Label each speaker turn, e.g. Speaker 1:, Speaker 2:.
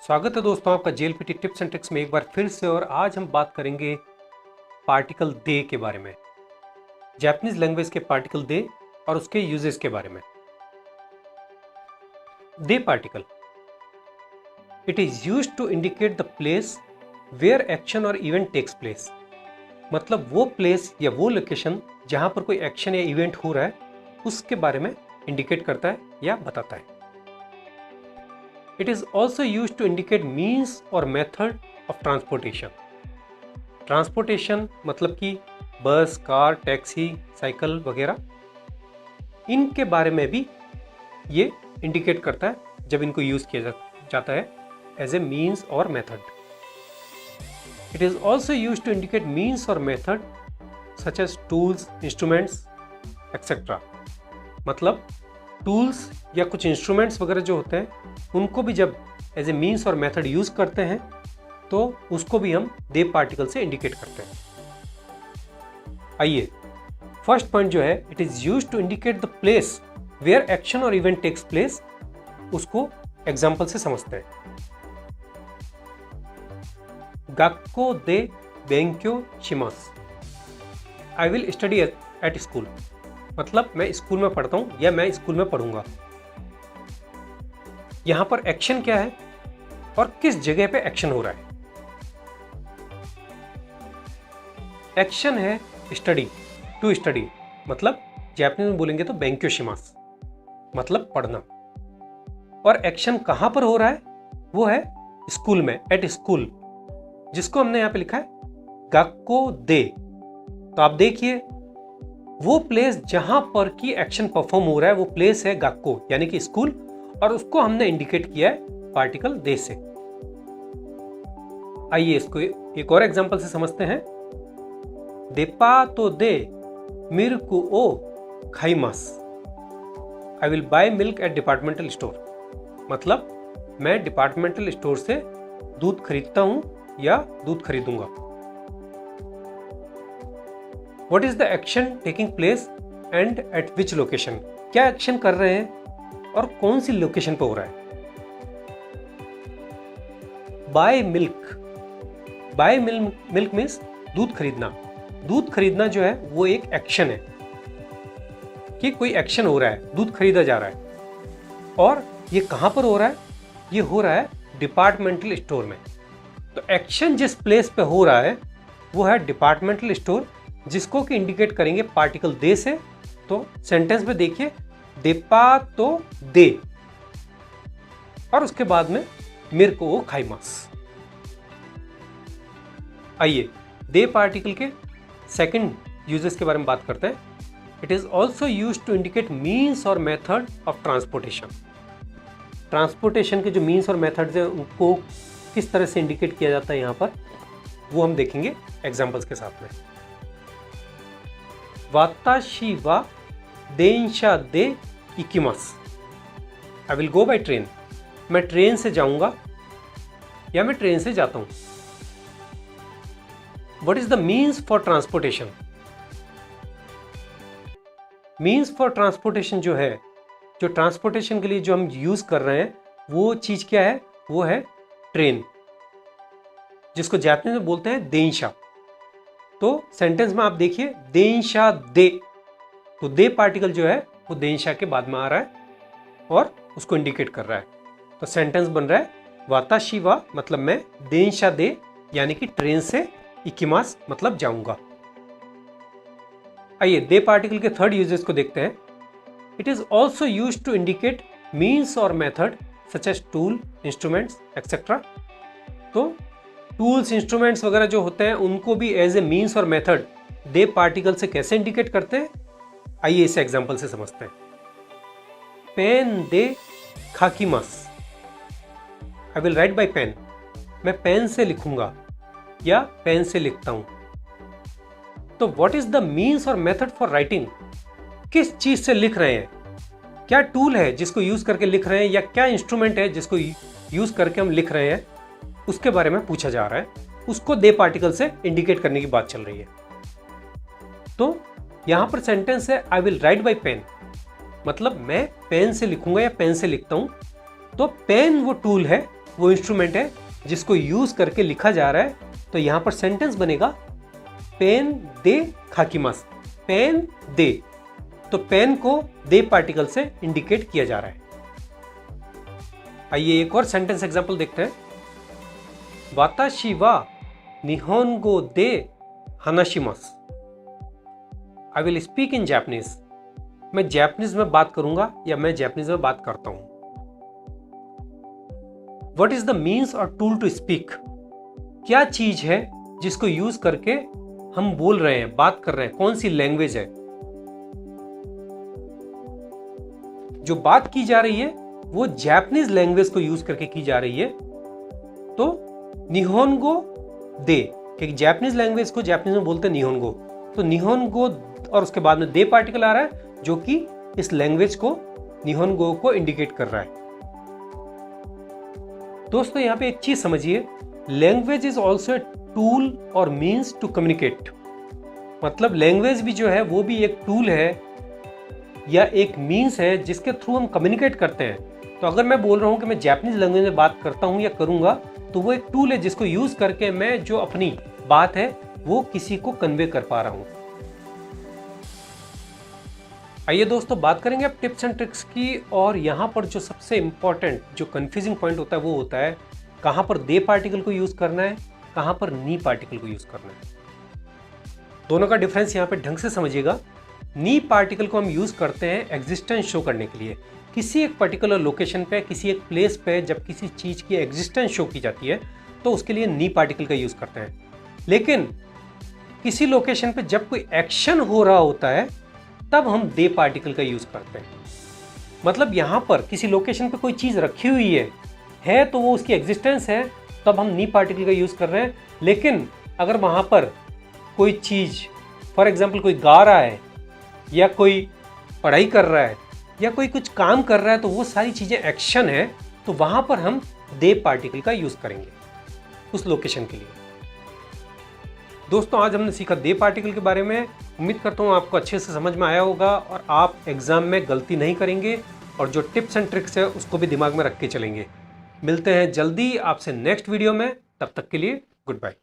Speaker 1: स्वागत है दोस्तों आपका जेएलपीटी टिप्स एंड ट्रिक्स में एक बार फिर से। और आज हम बात करेंगे पार्टिकल दे के बारे में, जापानीज लैंग्वेज के पार्टिकल दे और उसके यूजेस के बारे में। दे particle, it is used to indicate the place where action और इवेंट टेक्स प्लेस। मतलब वो प्लेस या वो लोकेशन जहां पर कोई एक्शन या इवेंट हो रहा है उसके बारे में इंडिकेट करता है या बताता है। It is also used to indicate means or method of transportation. Transportation मतलब कि बस, कार, टैक्सी, साइकिल वगैरह, इनके बारे में भी ये इंडिकेट करता है जब इनको यूज किया जाता है एज ए मीन्स और method. It is also used to indicate means or method such as tools, instruments, etc. मतलब टूल्स या कुछ इंस्ट्रूमेंट्स वगैरह जो होते हैं उनको भी जब एज ए मीन्स और मेथड यूज करते हैं तो उसको भी हम दे पार्टिकल से इंडिकेट करते हैं। आइए, फर्स्ट पॉइंट जो है, it is used to indicate the place where action और इवेंट टेक्स प्लेस, उसको एग्जांपल से समझते हैं। गाक्को दे बेंक्यो शिमास, I will study at school. मतलब मैं स्कूल में पढ़ता हूं या मैं स्कूल में पढ़ूंगा। यहां पर एक्शन क्या है और किस जगह पे एक्शन हो रहा है। एक्शन है स्टडी, टू स्टडी, मतलब जापानीज में बोलेंगे तो बेंक्यो शिमास, मतलब पढ़ना। और एक्शन कहां पर हो रहा है, वो है स्कूल में, एट स्कूल, जिसको हमने यहां पे लिखा है गाक्को दे। तो आप देखिए, वो प्लेस जहां पर की एक्शन परफॉर्म हो रहा है वो प्लेस है गाक्को यानी कि स्कूल, और उसको हमने इंडिकेट किया है पार्टिकल दे से। आइए इसको एक और एग्जांपल से समझते हैं। देपा तो दे मिल्क ओ खाइमास, I will buy milk at departmental store. मतलब मैं डिपार्टमेंटल स्टोर से दूध खरीदता हूं या दूध खरीदूंगा। What is the action taking place and at which location? क्या एक्शन कर रहे हैं और कौन सी लोकेशन पे हो रहा है। Buy milk, buy milk means दूध खरीदना। दूध खरीदना जो है वो एक एक्शन है कि कोई एक्शन हो रहा है, दूध खरीदा जा रहा है। और ये कहां पर हो रहा है, ये हो रहा है डिपार्टमेंटल स्टोर में। तो एक्शन जिस प्लेस पे हो रहा है वो है डिपार्टमेंटल स्टोर, जिसको कि इंडिकेट करेंगे पार्टिकल दे से। तो सेंटेंस में देखिए, देपा तो दे और उसके बाद में मिल्क ओ खाइमास। आइए दे पार्टिकल के सेकंड यूजेस के बारे में बात करते हैं। It is also used to indicate means और मेथड ऑफ ट्रांसपोर्टेशन। ट्रांसपोर्टेशन के जो मीन्स और मेथड्स हैं उनको किस तरह से इंडिकेट किया जाता है यहाँ पर, वो हम देखेंगे एग्जाम्पल्स के साथ में। वाताशी वा देंशा दे इकिमास, I will go by train. मैं ट्रेन से जाऊंगा या मैं ट्रेन से जाता हूं। What is the means for transportation. Means for transportation जो है, जो ट्रांसपोर्टेशन के लिए जो हम यूज कर रहे हैं वो चीज क्या है, वो है ट्रेन, जिसको जापानीज में बोलते हैं देंशा। तो सेंटेंस में आप देखिए, देंशा दे, तो दे पार्टिकल जो है वो देंशा के बाद में आ रहा है और उसको इंडिकेट कर रहा है। तो सेंटेंस बन रहा है वाताशी वा मतलब मैं, देंशा दे यानी कि ट्रेन से, इकिमास मतलब जाऊंगा। आइए दे पार्टिकल के थर्ड यूजेस को देखते हैं। It is also used to indicate means और method such as tool, instruments etcetera. तो टूल्स, इंस्ट्रूमेंट्स वगैरह जो होते हैं उनको भी एज ए मीन्स और मेथड दे पार्टिकल से कैसे इंडिकेट करते हैं, आइए इसे एग्जांपल से समझते हैं। पेन दे खाकीमास, I will write by pen. मैं पेन से लिखूंगा या पेन से लिखता हूं। तो व्हाट इज द मीन्स और मेथड फॉर राइटिंग, किस चीज से लिख रहे हैं, क्या टूल है जिसको यूज करके लिख रहे हैं या क्या इंस्ट्रूमेंट है जिसको यूज करके हम लिख रहे हैं, उसके बारे में पूछा जा रहा है। उसको दे पार्टिकल से इंडिकेट करने की बात चल रही है। तो यहां पर सेंटेंस है I will write by pen, मतलब मैं पेन से लिखूंगा या पेन से लिखता हूं। तो पेन वो टूल है वो इंस्ट्रूमेंट है जिसको यूज करके लिखा जा रहा है। तो यहां पर सेंटेंस बनेगा पेन दे खाकीमास, पेन दे। तो पेन को दे पार्टिकल से इंडिकेट किया जा रहा है। आइए एक और सेंटेंस एग्जांपल देखते हैं। वाताशी वा निहोनगो दे हानाशिमास, I will speak in Japanese. मैं जापानीज में बात करूंगा या मैं जापानीज में बात करता हूं। What is the means or tool to speak? क्या चीज है जिसको यूज करके हम बोल रहे हैं, बात कर रहे हैं, कौन सी लैंग्वेज है? जो बात की जा रही है वो जापानीज लैंग्वेज को यूज करके की जा रही है। तो निहोनगो दे, क्योंकि जापानीज लैंग्वेज को जापानीज में बोलते हैं निहोनगो। तो निहोनगो और उसके बाद में दे पार्टिकल आ रहा है जो कि इस लैंग्वेज को, निहोनगो को इंडिकेट कर रहा है। दोस्तों यहाँ पे एक चीज समझिए, language is also a tool और मीन्स टू कम्युनिकेट। मतलब लैंग्वेज भी जो है वो भी एक टूल है या एक मीन्स है जिसके थ्रू हम कम्युनिकेट करते हैं। तो अगर मैं बोल रहा हूँ कि मैं जापानीज लैंग्वेज में बात करता हूँ या करूँगा, तो वो एक टूल है जिसको यूज करके मैं जो अपनी बात है वो किसी को कन्वे कर पा रहा हूँ। आइए दोस्तों बात करेंगे अब टिप्स एंड ट्रिक्स की। और यहाँ पर जो सबसे इंपॉर्टेंट जो कंफ्यूजिंग पॉइंट होता है वो होता है कहाँ पर दे पार्टिकल को यूज करना है, कहाँ पर नी पार्टिकल को यूज करना है। दोनों का डिफरेंस यहाँ पे ढंग से समझिएगा। नी पार्टिकल को हम यूज करते हैं एग्जिस्टेंस शो करने के लिए। किसी एक पर्टिकुलर लोकेशन पे, किसी एक प्लेस पे जब किसी चीज की एग्जिस्टेंस शो की जाती है तो उसके लिए नी पार्टिकल का यूज करते हैं। लेकिन किसी लोकेशन पे जब कोई एक्शन हो रहा होता है तब हम दे पार्टिकल का यूज करते हैं। मतलब यहां पर किसी लोकेशन पे कोई चीज रखी हुई है तो वो उसकी एग्जिस्टेंस है, तब हम नी पार्टिकल का यूज कर रहे हैं। लेकिन अगर वहां पर कोई चीज, फॉर एग्जाम्पल कोई गा रहा है या कोई पढ़ाई कर रहा है या कोई कुछ काम कर रहा है, तो वो सारी चीजें एक्शन है, तो वहां पर हम दे पार्टिकल का यूज करेंगे उस लोकेशन के लिए। दोस्तों आज हमने सीखा दे पार्टिकल के बारे में। उम्मीद करता हूँ आपको अच्छे से समझ में आया होगा और आप एग्जाम में गलती नहीं करेंगे और जो टिप्स एंड ट्रिक्स है उसको भी दिमाग में रख के चलेंगे। मिलते हैं जल्दी आपसे नेक्स्ट वीडियो में, तब तक के लिए गुड बाय।